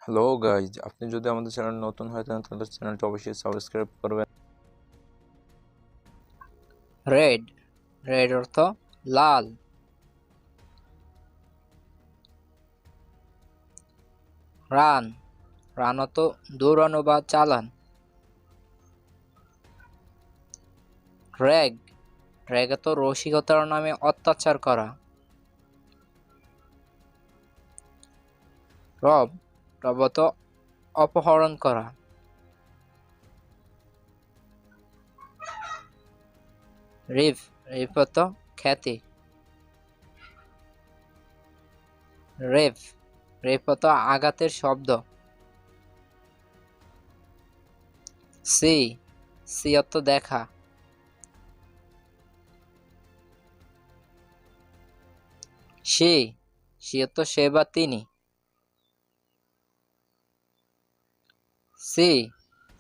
Hello guys, আপনি যদি আমাদের চ্যানেল নতুন হয়ে থাকেন তাহলে চ্যানেলটা অবশ্যই সাবস্ক্রাইব করবেন। রেড রেড অর্থ লাল। রান রান অর্থ দৌড়ানো বা চালান। ড্র্যাগ ড্র্যাগ অর্থ রসিকতার নামে অত্যাচার করা। রব রব অর্থ অপহরণ করা। রিফ রিফ অর্থ খ্যাতি। রেফ রেফ অর্থ আঘাতের শব্দ। সি সি অর্থ দেখা। সে সে অর্থ সে বা তিনি। সি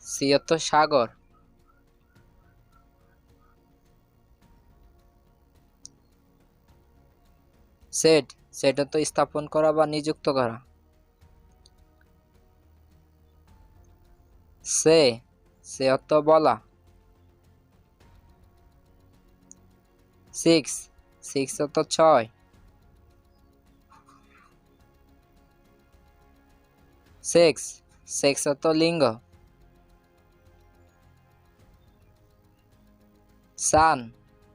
সি অর্থ সাগর। সেট সেট অর্থ স্থাপন করা বা নিযুক্ত করা। সে সে অর্থ বলা। সিক্স সিক্স অর্থ 6। সেক্স সেক্স অর্থ লিঙ্গ। সান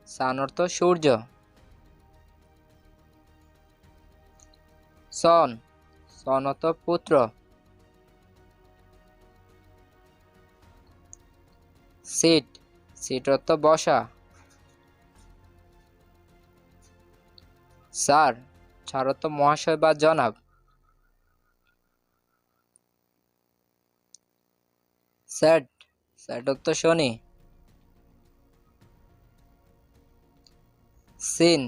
সান অর্থ সূর্য। সন সন অর্থ পুত্র। সিট সিট অর্থ বসা। স্যার স্যার অর্থ মহাশয় বা জনাব। স্যাট স্যাট অর্থ শনি। সিন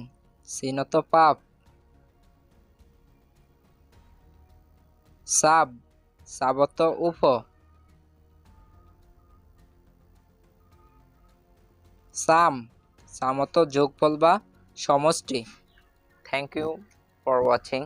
সিন অর্থ পাপ। সাব সাব অর্থ উপ। সাম সাম অর্থ যোগফল বা সমষ্টি। Thank you for watching.